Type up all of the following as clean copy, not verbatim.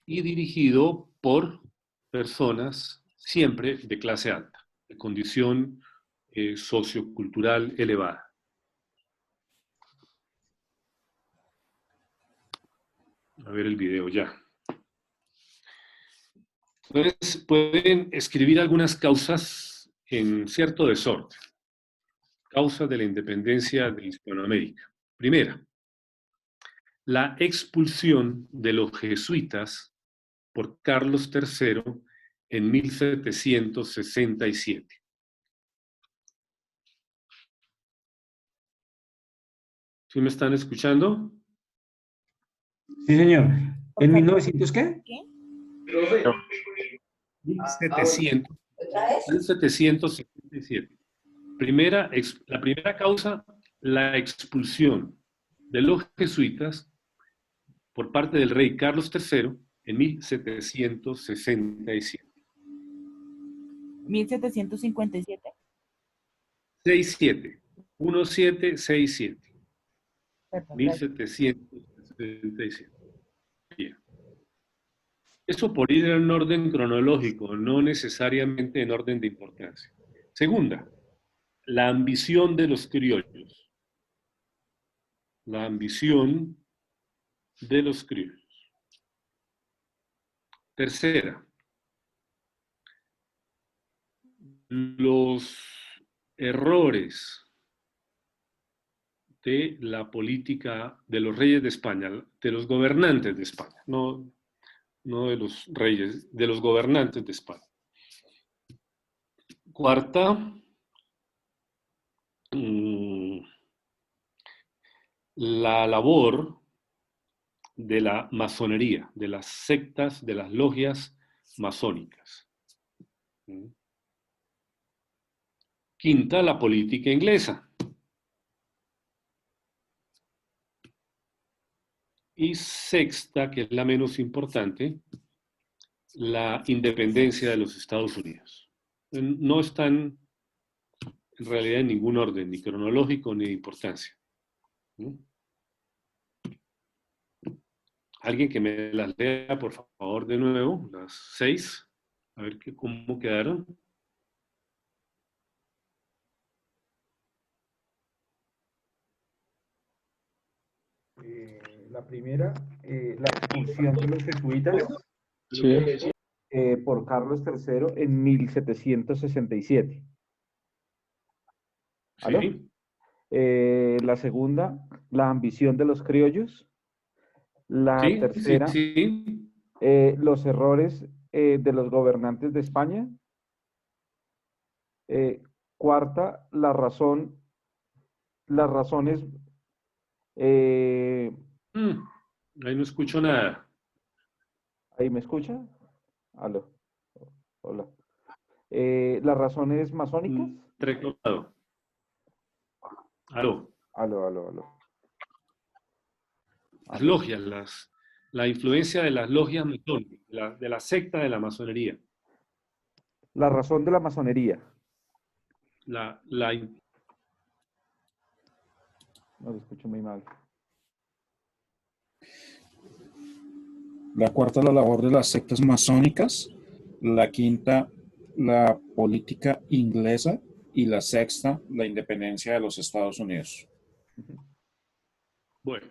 y dirigido por personas siempre de clase alta, de condición sociocultural elevada. A ver el video ya. Entonces, pueden escribir algunas causas en cierto desorden. Causas de la independencia de Hispanoamérica. Primera, la expulsión de los jesuitas por Carlos III en 1767. ¿Sí me están escuchando? Sí, señor. ¿En 1900 qué? 1767. La primera causa, la expulsión de los jesuitas por parte del rey Carlos III en 1767. 1757. 67. 1767. Perdón, 1767. Bien. Eso por ir en orden cronológico, no necesariamente en orden de importancia. Segunda, la ambición de los criollos. La ambición de los criollos. Tercera, los errores de la política de los reyes de España, de los gobernantes de España, no de los reyes, de los gobernantes de España. Cuarta, la labor de la masonería, de las sectas, de las logias masónicas. Quinta, la política inglesa. Y sexta, que es la menos importante, la independencia de los Estados Unidos. No están en realidad en ningún orden, ni cronológico ni de importancia. Alguien que me las lea, por favor, de nuevo, las 6, a ver cómo quedaron. La primera, la expulsión de los jesuitas Sí. por Carlos III en 1767. ¿Aló? Sí. La segunda, la ambición de los criollos. La Sí, tercera, sí. los errores de los gobernantes de España. Cuarta, las razones. Ahí no escucho nada. ¿Ahí me escucha? Aló. Hola. Las razones masónicas. Entrecortado. Aló. Aló. Las logias, la influencia de las logias masónicas, de la secta de la masonería. La razón de la masonería. No lo escucho muy mal. La cuarta, la labor de las sectas masónicas. La quinta, la política inglesa. Y la sexta, la independencia de los Estados Unidos. Bueno,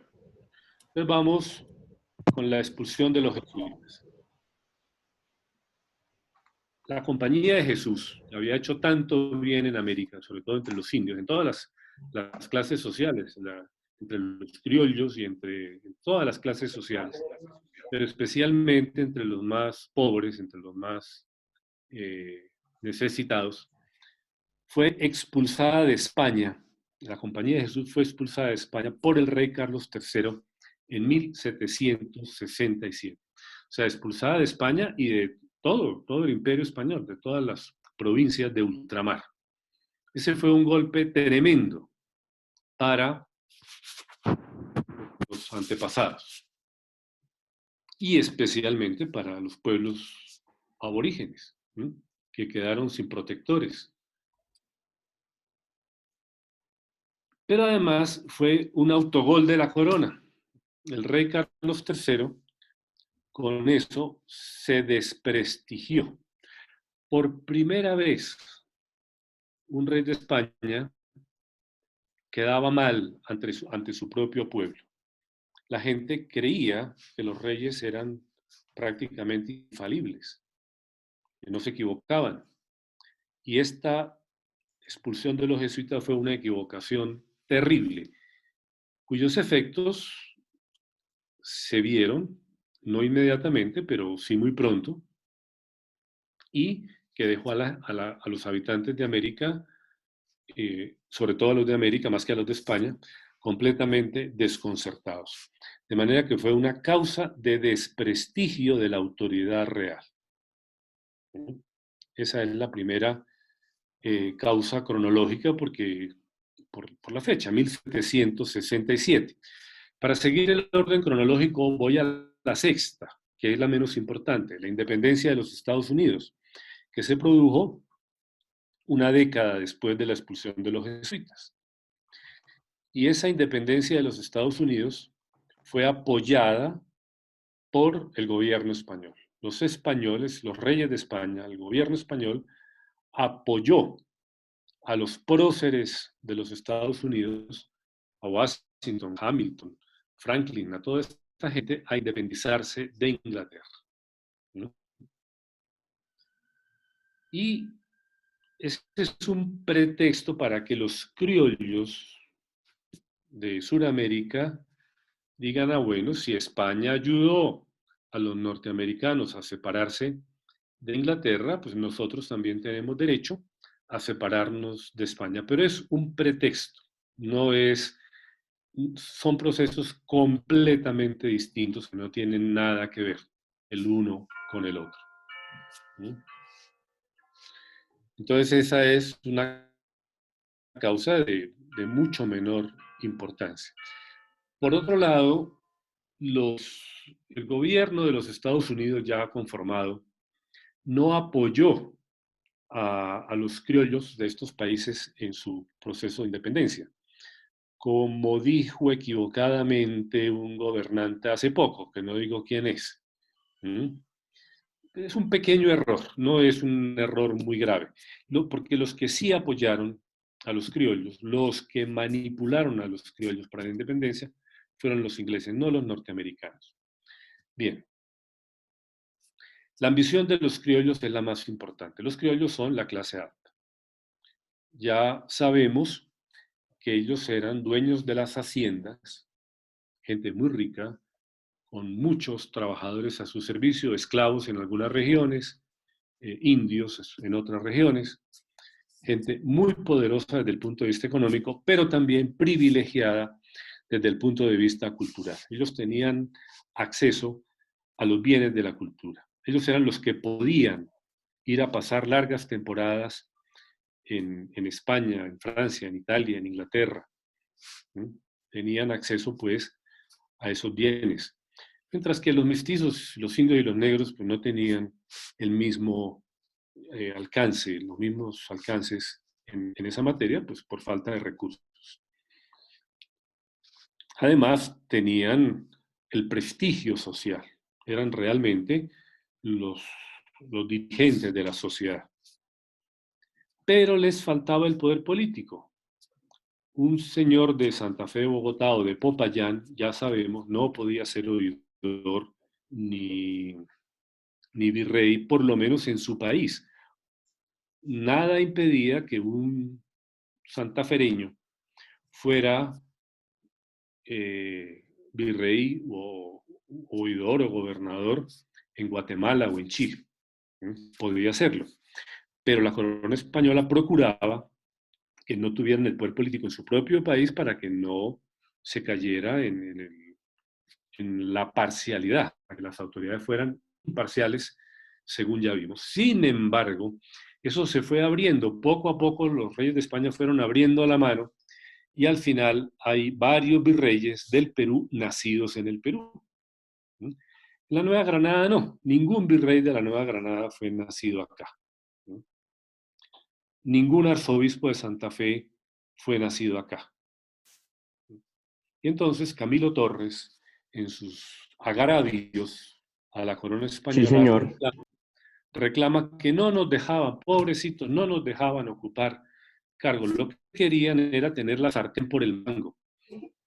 entonces vamos con la expulsión de los jesuitas. La Compañía de Jesús, que había hecho tanto bien en América, sobre todo entre los indios, en todas las clases sociales, entre los criollos y entre todas las clases sociales, pero especialmente entre los más pobres, entre los más necesitados, fue expulsada de España. La Compañía de Jesús fue expulsada de España por el rey Carlos III en 1767. O sea, expulsada de España y de todo el imperio español, de todas las provincias de ultramar. Ese fue un golpe tremendo para los antepasados y especialmente para los pueblos aborígenes, ¿no?, que quedaron sin protectores. Pero además fue un autogol de la corona. El rey Carlos III con eso se desprestigió. Por primera vez, un rey de España quedaba mal ante su propio pueblo. La gente creía que los reyes eran prácticamente infalibles, que no se equivocaban. Y esta expulsión de los jesuitas fue una equivocación terrible, cuyos efectos se vieron, no inmediatamente, pero sí muy pronto, y que dejó a los habitantes de América, sobre todo a los de América, más que a los de España, completamente desconcertados. De manera que fue una causa de desprestigio de la autoridad real. Esa es la primera causa cronológica por la fecha, 1767. Para seguir el orden cronológico voy a la sexta, que es la menos importante, la independencia de los Estados Unidos, que se produjo una década después de la expulsión de los jesuitas. Y esa independencia de los Estados Unidos fue apoyada por el gobierno español. Los españoles, los reyes de España, el gobierno español apoyó a los próceres de los Estados Unidos, a Washington, Hamilton, Franklin, a toda esta gente a independizarse de Inglaterra, ¿no? Y este es un pretexto para que los criollos de Sudamérica digan, ah, bueno, si España ayudó a los norteamericanos a separarse de Inglaterra, pues nosotros también tenemos derecho a separarnos de España. Pero es un pretexto, no es, son procesos completamente distintos que no tienen nada que ver el uno con el otro. ¿Sí? Entonces esa es una causa de mucho menor importancia. Por otro lado, el gobierno de los Estados Unidos ya conformado no apoyó a los criollos de estos países en su proceso de independencia. Como dijo equivocadamente un gobernante hace poco, que no digo quién es. Es un pequeño error, no es un error muy grave, porque los que sí apoyaron a los criollos, los que manipularon a los criollos para la independencia, fueron los ingleses, no los norteamericanos. Bien, la ambición de los criollos es la más importante. Los criollos son la clase alta. Ya sabemos que ellos eran dueños de las haciendas, gente muy rica, con muchos trabajadores a su servicio, esclavos en algunas regiones, indios en otras regiones, gente muy poderosa desde el punto de vista económico, pero también privilegiada desde el punto de vista cultural. Ellos tenían acceso a los bienes de la cultura. Ellos eran los que podían ir a pasar largas temporadas en España, en Francia, en Italia, en Inglaterra. Tenían acceso, pues, a esos bienes. Mientras que los mestizos, los indios y los negros, pues no tenían el mismo alcance, los mismos alcances en esa materia, pues por falta de recursos. Además, tenían el prestigio social, eran realmente los dirigentes de la sociedad. Pero les faltaba el poder político. Un señor de Santa Fe, Bogotá o de Popayán, ya sabemos, no podía ser oidor ni virrey, por lo menos en su país. Nada impedía que un santafereño fuera virrey o oidor o gobernador en Guatemala o en Chile. Podría hacerlo. Pero la corona española procuraba que no tuvieran el poder político en su propio país para que no se cayera en la parcialidad, para que las autoridades fueran imparciales, según ya vimos. Sin embargo, eso se fue abriendo. Poco a poco los reyes de España fueron abriendo la mano y al final hay varios virreyes del Perú nacidos en el Perú. La Nueva Granada no, ningún virrey de la Nueva Granada fue nacido acá. Ningún arzobispo de Santa Fe fue nacido acá. Y entonces Camilo Torres, en sus agravios a la corona Sí, española, señor. reclama que no nos dejaban, pobrecitos, no nos dejaban ocupar cargos. Lo que querían era tener la sartén por el mango,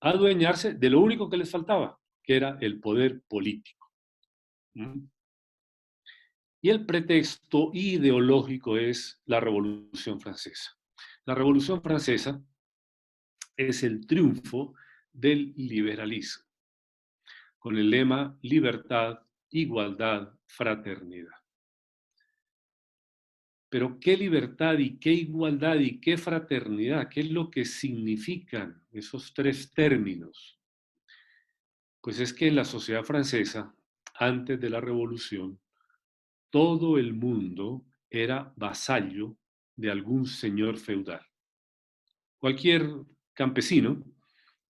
adueñarse de lo único que les faltaba, que era el poder político. ¿Mm? Y el pretexto ideológico es la Revolución Francesa. La Revolución Francesa es el triunfo del liberalismo, con el lema libertad, igualdad, fraternidad. Pero ¿qué libertad y qué igualdad y qué fraternidad? ¿Qué es lo que significan esos tres términos? Pues es que en la sociedad francesa, antes de la Revolución, todo el mundo era vasallo de algún señor feudal. Cualquier campesino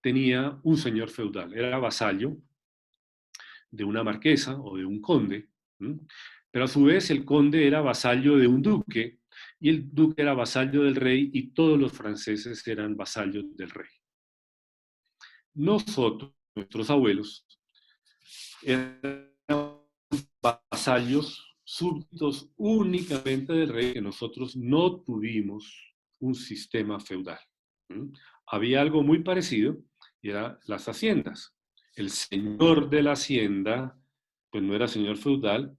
tenía un señor feudal, era vasallo de una marquesa o de un conde, ¿m? Pero a su vez el conde era vasallo de un duque y el duque era vasallo del rey y todos los franceses eran vasallos del rey. Nosotros, nuestros abuelos, eran vasallos súbditos únicamente del rey, que nosotros no tuvimos un sistema feudal. ¿M? Había algo muy parecido y eran las haciendas. El señor de la hacienda, pues no era señor feudal,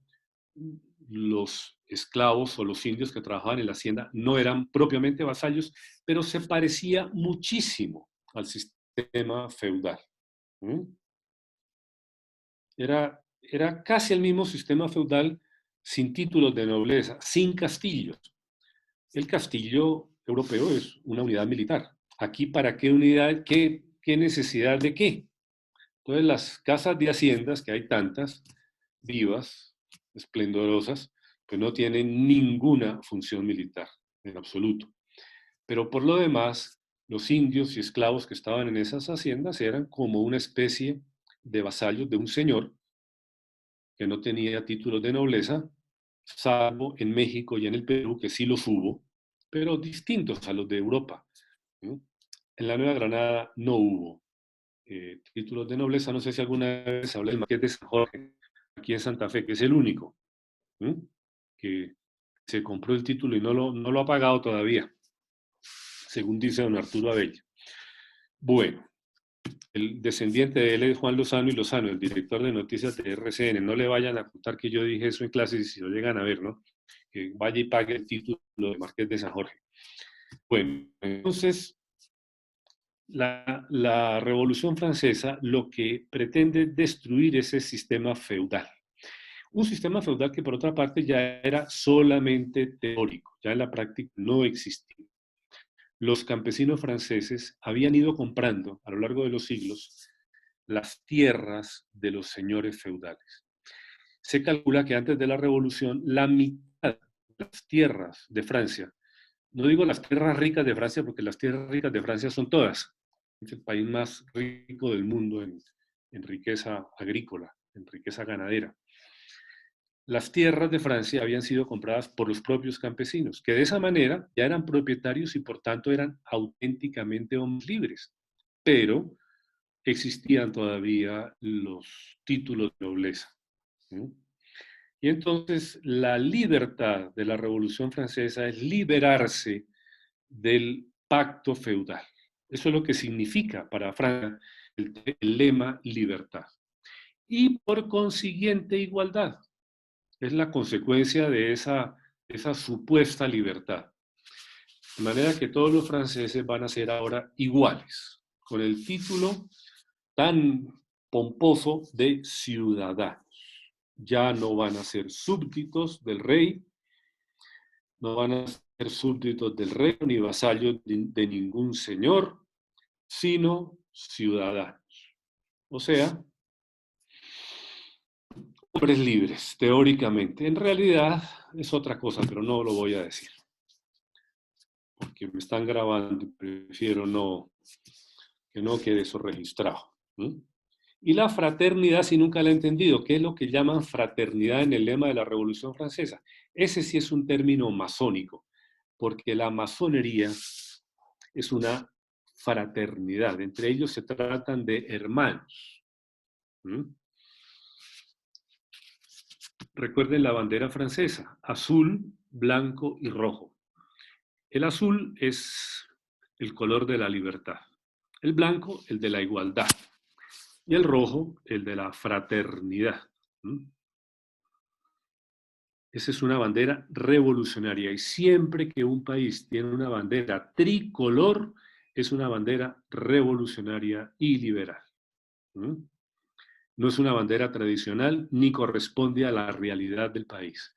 los esclavos o los indios que trabajaban en la hacienda no eran propiamente vasallos, pero se parecía muchísimo al sistema feudal. ¿Mm? Era casi el mismo sistema feudal sin títulos de nobleza, sin castillos. El castillo europeo es una unidad militar. Aquí, ¿para qué unidad? ¿Qué necesidad de qué? Entonces, las casas de haciendas, que hay tantas, vivas, esplendorosas, pues no tienen ninguna función militar, en absoluto. Pero por lo demás, los indios y esclavos que estaban en esas haciendas eran como una especie de vasallos de un señor que no tenía títulos de nobleza, salvo en México y en el Perú, que sí los hubo, pero distintos a los de Europa. ¿No? En la Nueva Granada no hubo títulos de nobleza. No sé si alguna vez hablé del Marqués de San Jorge, aquí en Santa Fe, que es el único, ¿no? Que se compró el título y no lo ha pagado todavía, según dice don Arturo Abella. Bueno, el descendiente de él es Juan Lozano y Lozano, el director de noticias de RCN. No le vayan a contar que yo dije eso en clases y si lo llegan a ver, ¿no? Que vaya y pague el título de Marqués de San Jorge. Bueno, entonces, la Revolución Francesa lo que pretende es destruir ese sistema feudal. Un sistema feudal que por otra parte ya era solamente teórico, ya en la práctica no existía. Los campesinos franceses habían ido comprando a lo largo de los siglos las tierras de los señores feudales. Se calcula que antes de la Revolución la mitad de las tierras de Francia, no digo las tierras ricas de Francia porque las tierras ricas de Francia son todas, es el país más rico del mundo en riqueza agrícola, en riqueza ganadera. Las tierras de Francia habían sido compradas por los propios campesinos, que de esa manera ya eran propietarios y por tanto eran auténticamente hombres libres. Pero existían todavía los títulos de nobleza. ¿Sí? Y entonces la libertad de la Revolución Francesa es liberarse del pacto feudal. Eso es lo que significa para Francia el lema libertad. Y por consiguiente igualdad. Es la consecuencia de esa supuesta libertad. De manera que todos los franceses van a ser ahora iguales, con el título tan pomposo de ciudadanos. Ya no van a ser súbditos del rey, no van a ser súbditos del rey ni vasallos de ningún señor, sino ciudadanos. O sea, hombres libres, teóricamente. En realidad es otra cosa, pero no lo voy a decir. Porque me están grabando y prefiero que no quede eso registrado. ¿Sí? Y la fraternidad, si nunca la he entendido, ¿qué es lo que llaman fraternidad en el lema de la Revolución Francesa? Ese sí es un término masónico, porque la masonería es una fraternidad. Entre ellos se tratan de hermanos. ¿Mm? recuerden la bandera francesa, azul, blanco y rojo. El azul es el color de la libertad, el blanco el de la igualdad y el rojo el de la fraternidad. Esa es una bandera revolucionaria y siempre que un país tiene una bandera tricolor, es una bandera revolucionaria y liberal. No es una bandera tradicional ni corresponde a la realidad del país.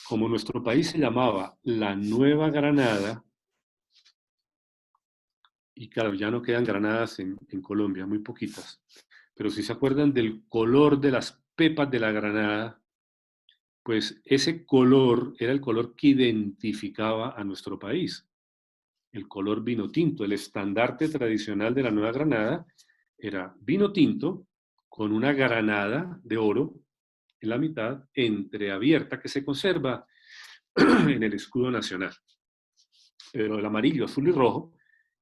Como nuestro país se llamaba la Nueva Granada, y claro, ya no quedan granadas en Colombia, muy poquitas, pero si se acuerdan del color de las pepas de la granada, pues ese color era el color que identificaba a nuestro país. El color vino tinto, el estandarte tradicional de la Nueva Granada era vino tinto con una granada de oro en la mitad entreabierta que se conserva en el escudo nacional. Pero el amarillo, azul y rojo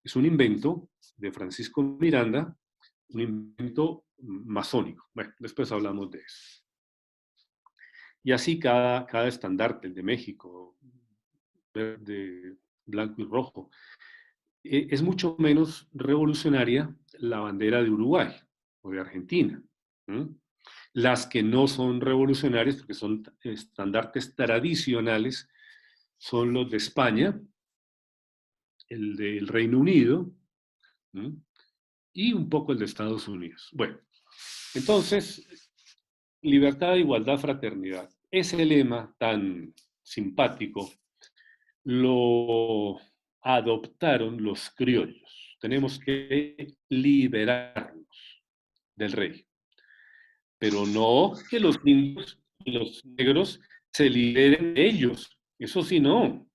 es un invento de Francisco Miranda, un invento masónico. Bueno, después hablamos de eso. Y así cada estandarte, el de México, verde, blanco y rojo. Es mucho menos revolucionaria la bandera de Uruguay o de Argentina. Las que no son revolucionarias, porque son estandartes tradicionales, son los de España, el del Reino Unido y un poco el de Estados Unidos. Bueno, entonces, libertad, igualdad, fraternidad. Ese lema tan simpático lo adoptaron los criollos. Tenemos que liberarnos del rey. Pero no que los indios y los negros se liberen de ellos. Eso sí, no.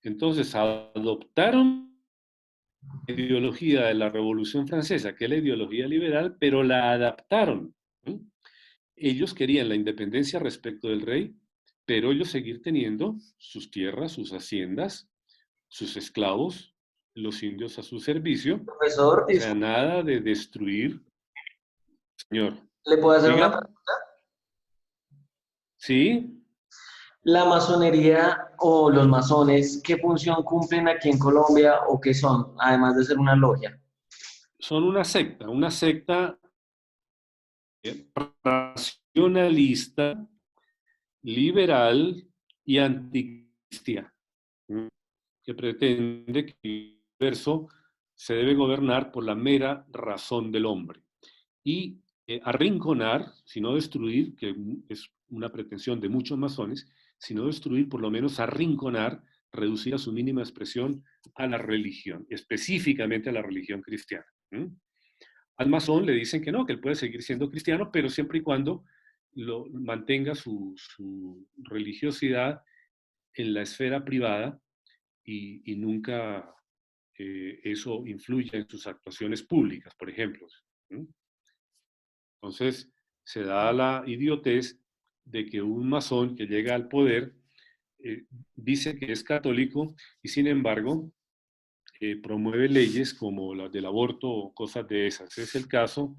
Entonces adoptaron la ideología de la Revolución Francesa, que es la ideología liberal, pero la adaptaron. Ellos querían la independencia respecto del rey, pero ellos seguir teniendo sus tierras, sus haciendas, sus esclavos, los indios a su servicio. Profesor, O sea, nada de destruir. Señor. ¿le puedo hacer Diga. una pregunta? ¿Sí? ¿La masonería o los masones, qué función cumplen aquí en Colombia o qué son, además de ser una logia? Son una secta racionalista, liberal y anticristiana, que pretende que el universo se debe gobernar por la mera razón del hombre y arrinconar, sino destruir, que es una pretensión de muchos masones, sino destruir, por lo menos arrinconar, reducir a su mínima expresión a la religión, específicamente a la religión cristiana. Al masón le dicen que no, que él puede seguir siendo cristiano, pero siempre y cuando mantenga su religiosidad en la esfera privada y nunca eso influya en sus actuaciones públicas, por ejemplo. Entonces, se da la idiotez de que un masón que llega al poder dice que es católico y sin embargo promueve leyes como las del aborto o cosas de esas. Es el caso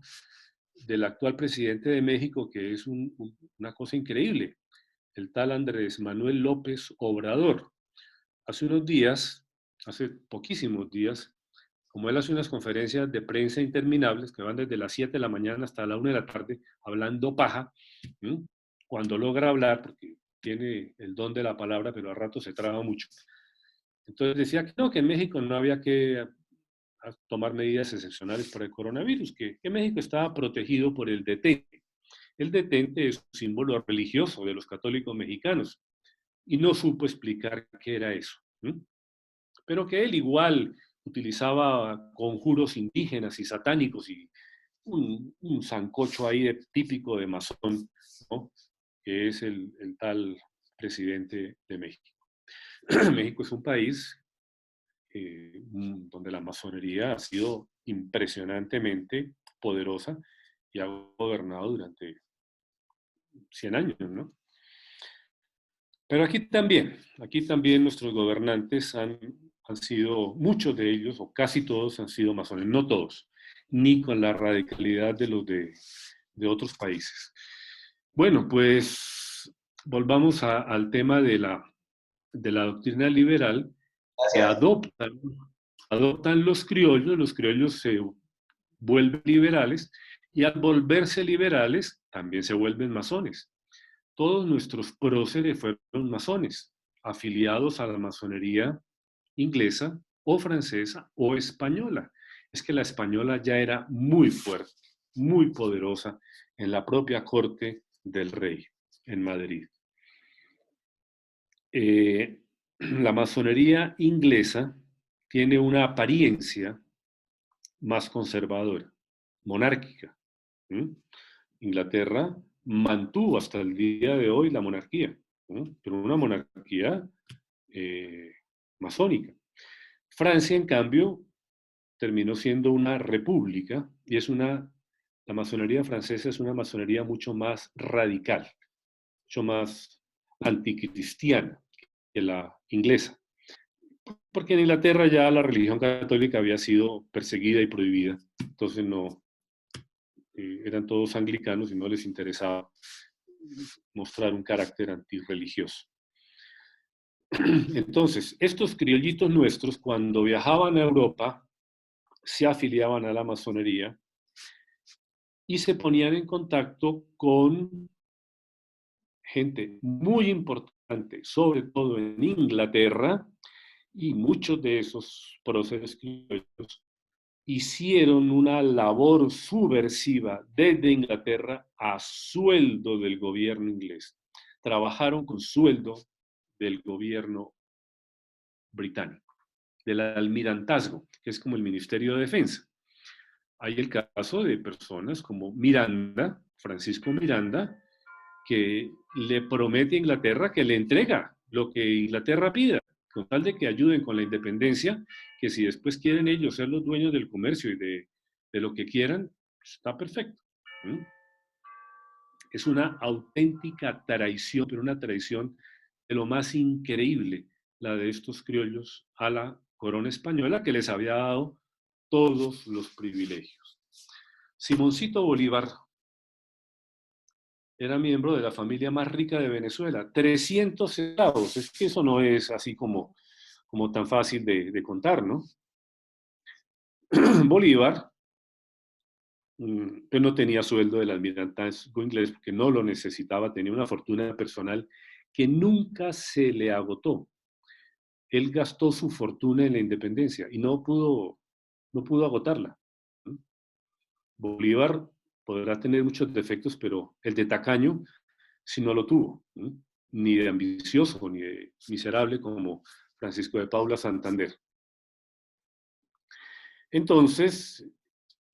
del actual presidente de México, que es una cosa increíble, el tal Andrés Manuel López Obrador. Hace unos días, hace poquísimos días, como él hace unas conferencias de prensa interminables que van desde las 7 de la mañana hasta la 1 de la tarde, hablando paja, cuando logra hablar, porque tiene el don de la palabra, pero a rato se traba mucho. Entonces decía que no, que en México no había que tomar medidas excepcionales por el coronavirus, que México estaba protegido por el detente. El detente es un símbolo religioso de los católicos mexicanos y no supo explicar qué era eso. Pero que él igual utilizaba conjuros indígenas y satánicos y un sancocho ahí típico de masón, ¿no? Que es el tal presidente de México. México es un país donde la masonería ha sido impresionantemente poderosa y ha gobernado durante 100 años, ¿no? Pero aquí también nuestros gobernantes han sido, muchos de ellos, o casi todos han sido masones, no todos, ni con la radicalidad de los de otros países. Bueno, pues volvamos al tema de la doctrina liberal que Gracias. adoptan los criollos se vuelven liberales y al volverse liberales también se vuelven masones. Todos nuestros próceres fueron masones, afiliados a la masonería inglesa o francesa o española. Es que la española ya era muy fuerte, muy poderosa en la propia corte del rey en Madrid. La masonería inglesa tiene una apariencia más conservadora, monárquica. ¿Mm? Inglaterra mantuvo hasta el día de hoy la monarquía, ¿no? Pero una monarquía masónica. Francia, en cambio, terminó siendo una república y la masonería francesa es una masonería mucho más radical, mucho más anticristiana que la inglesa. Porque en Inglaterra ya la religión católica había sido perseguida y prohibida, entonces no, eran todos anglicanos y no les interesaba mostrar un carácter antirreligioso. Entonces, estos criollitos nuestros, cuando viajaban a Europa, se afiliaban a la masonería y se ponían en contacto con gente muy importante, sobre todo en Inglaterra, y muchos de esos próceres criollos hicieron una labor subversiva desde Inglaterra a sueldo del gobierno inglés. Trabajaron con sueldo del gobierno británico, del almirantazgo, que es como el Ministerio de Defensa. Hay el caso de personas como Miranda, Francisco Miranda, que le promete a Inglaterra que le entrega lo que Inglaterra pida, con tal de que ayuden con la independencia, que si después quieren ellos ser los dueños del comercio y de lo que quieran, pues está perfecto. ¿Mm? Es una auténtica traición, pero una traición de lo más increíble, la de estos criollos a la corona española, que les había dado todos los privilegios. Simoncito Bolívar era miembro de la familia más rica de Venezuela, 300 esclavos, es que eso no es así como tan fácil de contar, ¿no? Bolívar pues no tenía sueldo del almirantazgo inglés porque no lo necesitaba, tenía una fortuna personal que nunca se le agotó. Él gastó su fortuna en la independencia y no pudo agotarla. Bolívar podrá tener muchos defectos, pero el de tacaño sí no lo tuvo, ni de ambicioso, ni de miserable como Francisco de Paula Santander. Entonces,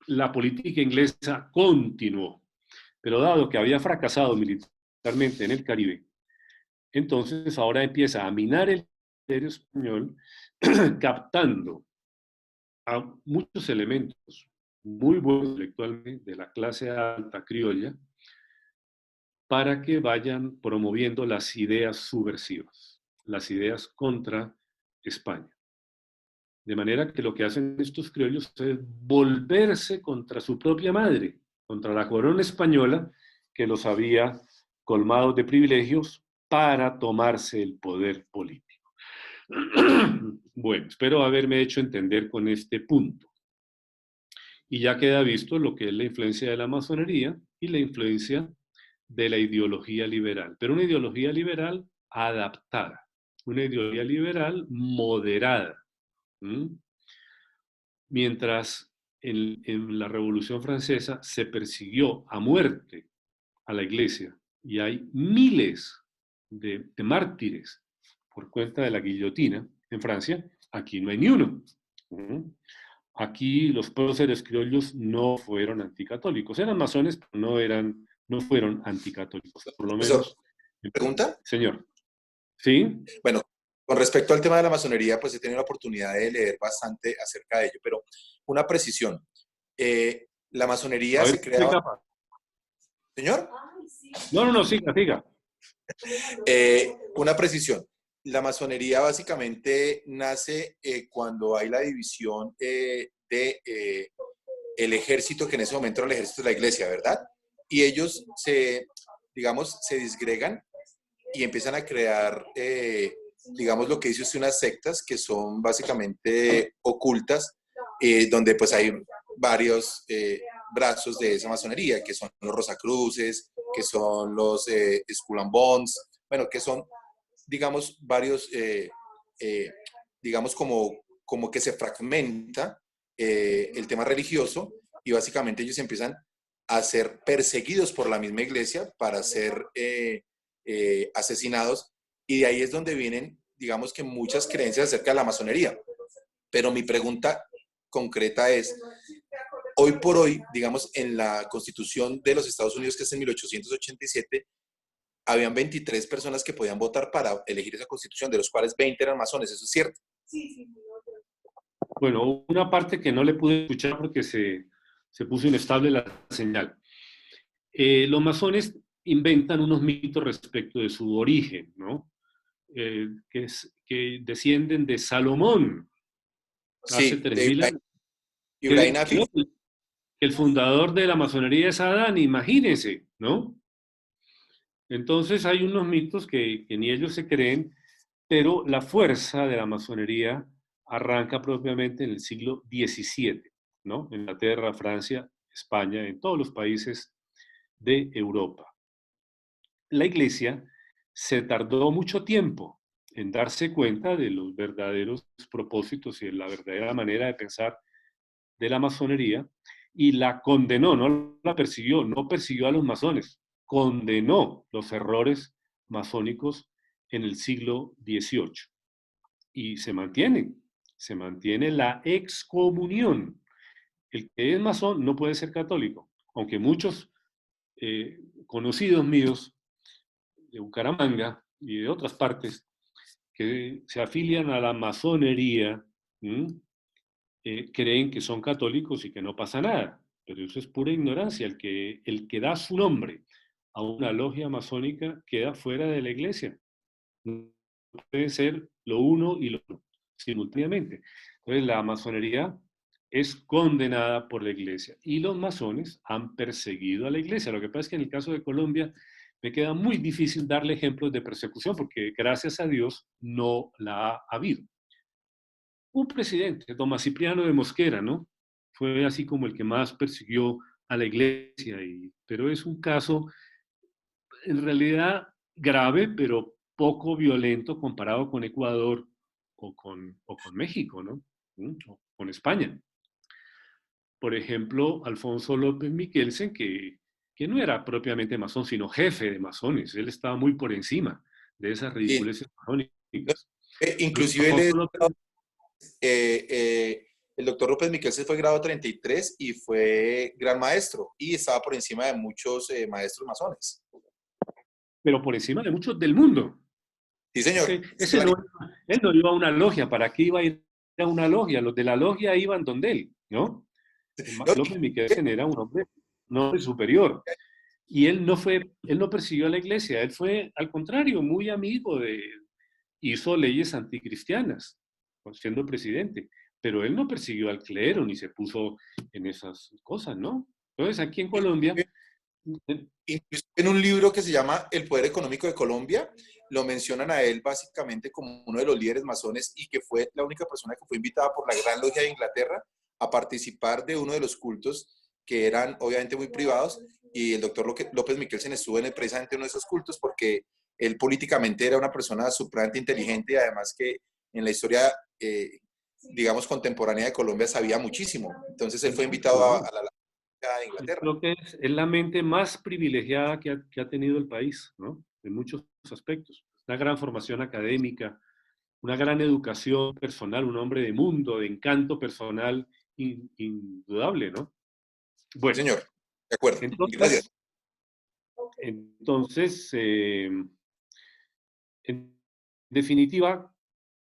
la política inglesa continuó, pero dado que había fracasado militarmente en el Caribe, entonces ahora empieza a minar el imperio español, captando a muchos elementos muy buenos intelectualmente de la clase alta criolla para que vayan promoviendo las ideas subversivas, las ideas contra España. De manera que lo que hacen estos criollos es volverse contra su propia madre, contra la corona española que los había colmado de privilegios para tomarse el poder político. Bueno, espero haberme hecho entender con este punto. Y ya queda visto lo que es la influencia de la masonería y la influencia de la ideología liberal, pero una ideología liberal adaptada, una ideología liberal moderada. Mientras en la Revolución Francesa se persiguió a muerte a la iglesia y hay miles de mártires por cuenta de la guillotina en Francia, aquí no hay ni uno. Aquí los próceres criollos no fueron anticatólicos, eran masones, pero no fueron anticatólicos, por lo menos. ¿Pregunta? Señor. ¿Sí? Bueno, con respecto al tema de la masonería, pues he tenido la oportunidad de leer bastante acerca de ello, pero una precisión. La masonería se creaba... ¿Señor? No, siga. Una precisión. La masonería básicamente nace cuando hay la división de el ejército, que en ese momento era el ejército de la iglesia, ¿verdad? Y ellos se disgregan y empiezan a crear, digamos, lo que dice usted, unas sectas que son básicamente ocultas, donde pues hay varios brazos de esa masonería, que son los Rosacruces, que son los Skull and Bones, bueno, que son, digamos, varios, digamos, como que se fragmenta el tema religioso y básicamente ellos empiezan a ser perseguidos por la misma iglesia para ser asesinados, y de ahí es donde vienen, digamos, que muchas creencias acerca de la masonería. Pero mi pregunta concreta es, hoy por hoy, digamos, en la Constitución de los Estados Unidos, que es en 1887, habían 23 personas que podían votar para elegir esa Constitución, de los cuales 20 eran masones, ¿eso es cierto? Bueno, una parte que no le pude escuchar porque se puso inestable la señal. Los masones inventan unos mitos respecto de su origen, ¿no? Que descienden de Salomón, hace Sí, 3000 años. Ibrahim Que Afif. el fundador de la masonería es Adán, imagínense, ¿no? Entonces hay unos mitos que ni ellos se creen, pero la fuerza de la masonería arranca propiamente en el siglo XVII, ¿no? En Inglaterra, Francia, España, en todos los países de Europa. La Iglesia se tardó mucho tiempo en darse cuenta de los verdaderos propósitos y de la verdadera manera de pensar de la masonería y la condenó, no la persiguió, no persiguió a los masones, condenó los errores masónicos en el siglo XVIII. Y se mantiene la excomunión. El que es masón no puede ser católico, aunque muchos conocidos míos de Bucaramanga y de otras partes que se afilian a la masonería, creen que son católicos y que no pasa nada. Pero eso es pura ignorancia. El que da su nombre a una logia masónica queda fuera de la iglesia. No puede ser lo uno y lo otro simultáneamente. Entonces la masonería es condenada por la iglesia y los masones han perseguido a la iglesia. Lo que pasa es que en el caso de Colombia me queda muy difícil darle ejemplos de persecución porque gracias a Dios no la ha habido. Un presidente, Tomás Cipriano de Mosquera, ¿no? Fue así como el que más persiguió a la iglesia, pero es un caso en realidad grave, pero poco violento comparado con Ecuador o con México, ¿no? O con España. Por ejemplo, Alfonso López Miquelsen, que no era propiamente masón, sino jefe de masones. Él estaba muy por encima de esas ridiculeces masónicas. Inclusive Alfonso López, el doctor López Miquelsen fue grado 33 y fue gran maestro y estaba por encima de muchos maestros masones. pero por encima de muchos del mundo. Sí, señor. Él no iba a una logia. ¿Para qué iba a ir a una logia? Los de la logia iban donde él, ¿no? López Miquelsen era un hombre superior. Y él no persiguió a la iglesia. Él fue, al contrario, muy amigo hizo leyes anticristianas, siendo presidente. Pero él no persiguió al clero ni se puso en esas cosas, ¿no? Entonces, aquí en Colombia... Incluso en un libro que se llama El Poder Económico de Colombia, lo mencionan a él básicamente como uno de los líderes masones y que fue la única persona que fue invitada por la Gran Logia de Inglaterra a participar de uno de los cultos que eran obviamente muy privados, y el doctor López Miquelsen estuvo precisamente en uno de esos cultos porque él políticamente era una persona supremamente inteligente y además que en la historia, digamos, contemporánea de Colombia sabía muchísimo. Entonces él fue invitado a la de Inglaterra. Creo que es la mente más privilegiada que ha tenido el país, ¿no? En muchos aspectos. Una gran formación académica, una gran educación personal, un hombre de mundo, de encanto personal indudable, ¿no? Bueno, señor, de acuerdo. Gracias. Entonces, en definitiva,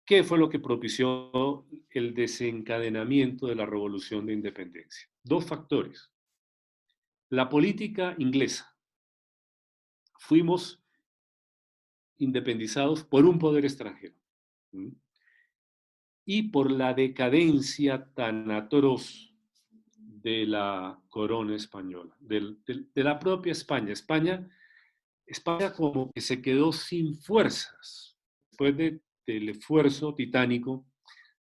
¿qué fue lo que propició el desencadenamiento de la Revolución de Independencia? Dos factores. La política inglesa. Fuimos independizados por un poder extranjero. Y por la decadencia tan atroz de la corona española, de la propia España. España España como que se quedó sin fuerzas después del esfuerzo titánico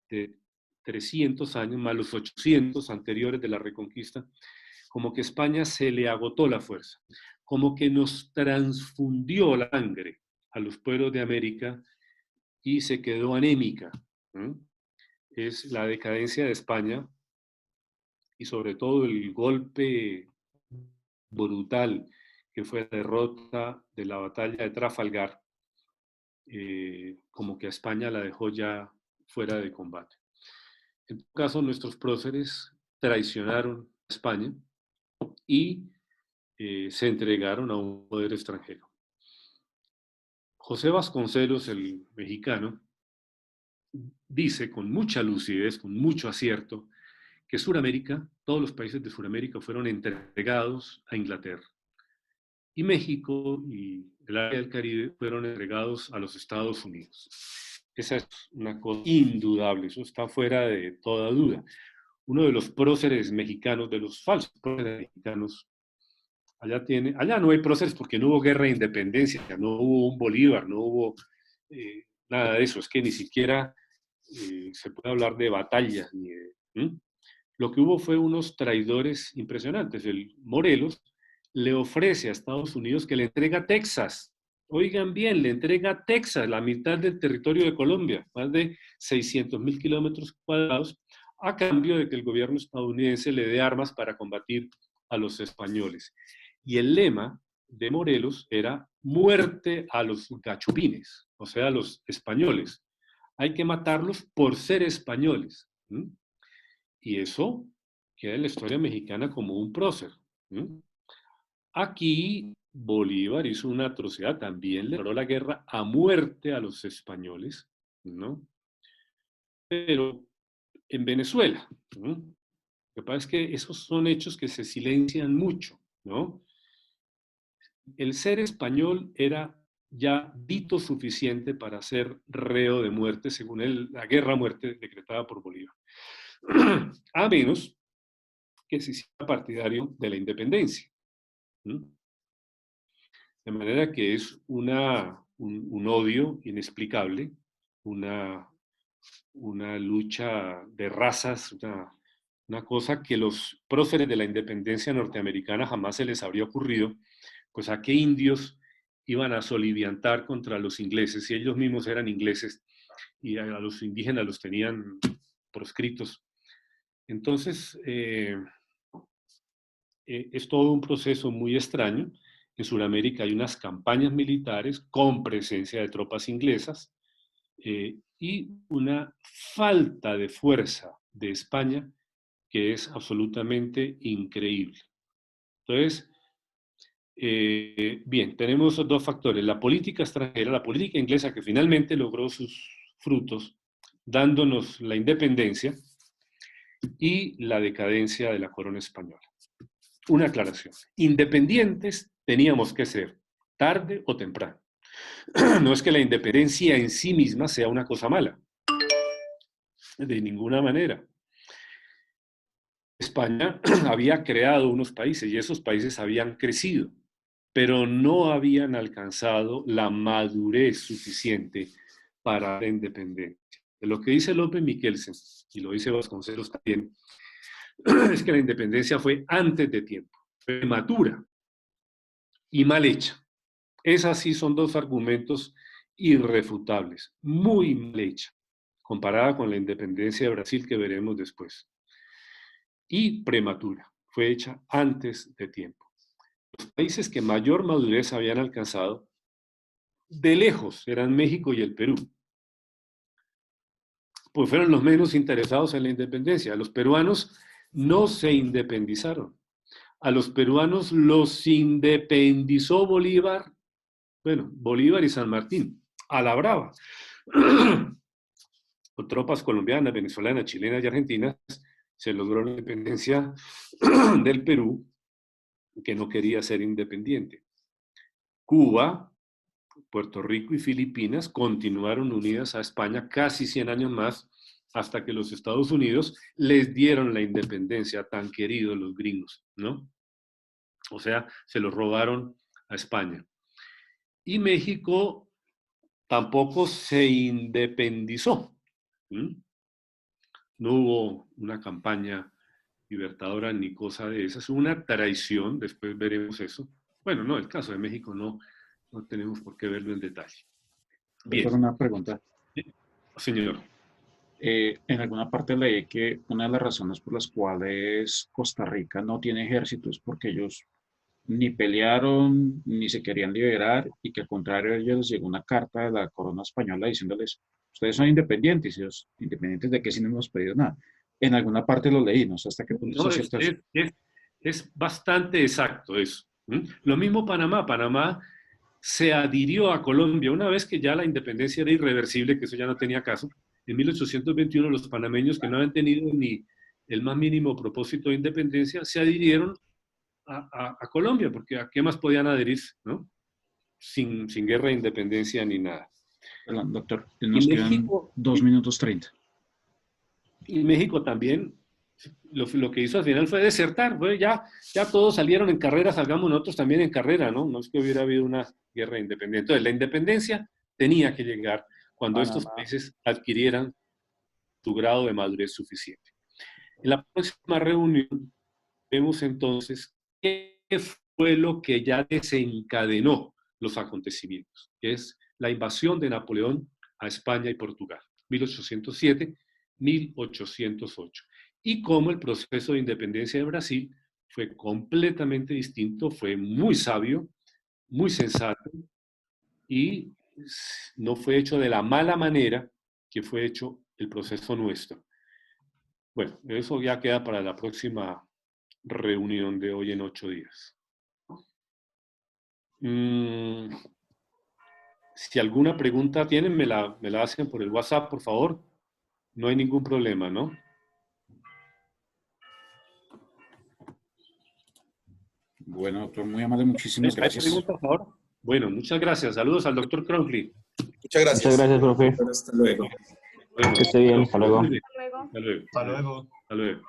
de 300 años, más los 800 anteriores de la Reconquista, como que España se le agotó la fuerza, como que nos transfundió la sangre a los pueblos de América y se quedó anémica. Es la decadencia de España y sobre todo el golpe brutal que fue la derrota de la batalla de Trafalgar, como que a España la dejó ya fuera de combate. En todo caso, nuestros próceres traicionaron a España y se entregaron a un poder extranjero. José Vasconcelos, el mexicano, dice con mucha lucidez, con mucho acierto, que Suramérica, todos los países de Suramérica fueron entregados a Inglaterra. Y México y el área del Caribe fueron entregados a los Estados Unidos. Esa es una cosa indudable, eso está fuera de toda duda. Uno de los próceres mexicanos, de los falsos próceres mexicanos, allá no hay próceres porque no hubo guerra de independencia, no hubo un Bolívar, no hubo nada de eso, es que ni siquiera se puede hablar de batallas. Lo que hubo fue unos traidores impresionantes. El Morelos le ofrece a Estados Unidos que le entrega Texas. Oigan bien, le entrega Texas, la mitad del territorio de Colombia, más de 600.000 kilómetros cuadrados, a cambio de que el gobierno estadounidense le dé armas para combatir a los españoles. Y el lema de Morelos era muerte a los gachupines, o sea, a los españoles. Hay que matarlos por ser españoles. Y eso queda en la historia mexicana como un prócer. Aquí Bolívar hizo una atrocidad, también le declaró la guerra a muerte a los españoles, ¿no? Pero en Venezuela, ¿no? Lo que pasa es que esos son hechos que se silencian mucho, ¿no? El ser español era ya dito suficiente para ser reo de muerte, según la guerra a muerte decretada por Bolívar. A menos que se hiciera partidario de la independencia. De manera que es un odio inexplicable, una lucha de razas, una cosa que los próceres de la independencia norteamericana jamás se les habría ocurrido, pues a qué indios iban a soliviantar contra los ingleses, si ellos mismos eran ingleses y a los indígenas los tenían proscritos. Entonces, es todo un proceso muy extraño. En Sudamérica hay unas campañas militares con presencia de tropas inglesas y una falta de fuerza de España que es absolutamente increíble. Entonces, bien, tenemos dos factores. La política extranjera, la política inglesa que finalmente logró sus frutos dándonos la independencia y la decadencia de la corona española. Una aclaración. Independientes teníamos que ser, tarde o temprano. No es que la independencia en sí misma sea una cosa mala. De ninguna manera. España había creado unos países y esos países habían crecido, pero no habían alcanzado la madurez suficiente para la independencia. De lo que dice López Miquelsen, y lo dice Vasconcelos también, es que la independencia fue antes de tiempo, prematura y mal hecha. Esas sí son dos argumentos irrefutables, muy mal hecha, comparada con la independencia de Brasil que veremos después. Y prematura, fue hecha antes de tiempo. Los países que mayor madurez habían alcanzado, de lejos, eran México y el Perú. Pues fueron los menos interesados en la independencia. Los peruanos no se independizaron. A los peruanos los independizó Bolívar, bueno, Bolívar y San Martín, a la brava. Con tropas colombianas, venezolanas, chilenas y argentinas, se logró la independencia del Perú, que no quería ser independiente. Cuba, Puerto Rico y Filipinas continuaron unidas a España casi 100 años más, hasta que los Estados Unidos les dieron la independencia tan queridos los gringos, ¿no? O sea, se los robaron a España. y México tampoco se independizó. ¿Mm? No hubo una campaña libertadora ni cosa de esas. Hubo una traición, después veremos eso. Bueno, no, el caso de México no tenemos por qué verlo en detalle. Bien. Doctor, una pregunta. Señor. En alguna parte leí que una de las razones por las cuales Costa Rica no tiene ejército es porque ellos ni pelearon, ni se querían liberar, y que al contrario a ellos les llegó una carta de la corona española diciéndoles, ustedes son independientes, y ellos, independientes de que si no hemos pedido nada. En alguna parte lo leí, no sé hasta qué punto No, es cierto eso. es bastante exacto eso. ¿Mm? Lo mismo Panamá. Panamá se adhirió a Colombia una vez que ya la independencia era irreversible, que eso ya no tenía caso. En 1821 los panameños que no habían tenido ni el más mínimo propósito de independencia se adhirieron a Colombia, porque ¿a qué más podían adherirse? ¿No? Sin guerra de independencia ni nada. Perdón, doctor, nos quedan México, 2 minutos 30. Y México también, lo que hizo al final fue desertar. Ya todos salieron en carrera, salgamos nosotros también en carrera, ¿no? No es que hubiera habido una guerra de independencia. Entonces, la independencia tenía que llegar cuando estos países adquirieran su grado de madurez suficiente. En la próxima reunión vemos entonces qué fue lo que ya desencadenó los acontecimientos, que es la invasión de Napoleón a España y Portugal, 1807-1808, y cómo el proceso de independencia de Brasil fue completamente distinto, fue muy sabio, muy sensato, y no fue hecho de la mala manera que fue hecho el proceso nuestro. Bueno, eso ya queda para la próxima reunión de hoy en 8 días. Si alguna pregunta tienen, me la hacen por el WhatsApp, por favor. No hay ningún problema, ¿no? Bueno, doctor, muy amable, muchísimas gracias. ¿Hay preguntas ahora? Bueno, muchas gracias. Saludos al doctor Crowley. Muchas gracias. Muchas gracias, profe. Hasta luego. Bueno, Que esté bien, hasta luego. Hasta luego. Hasta luego. Hasta luego.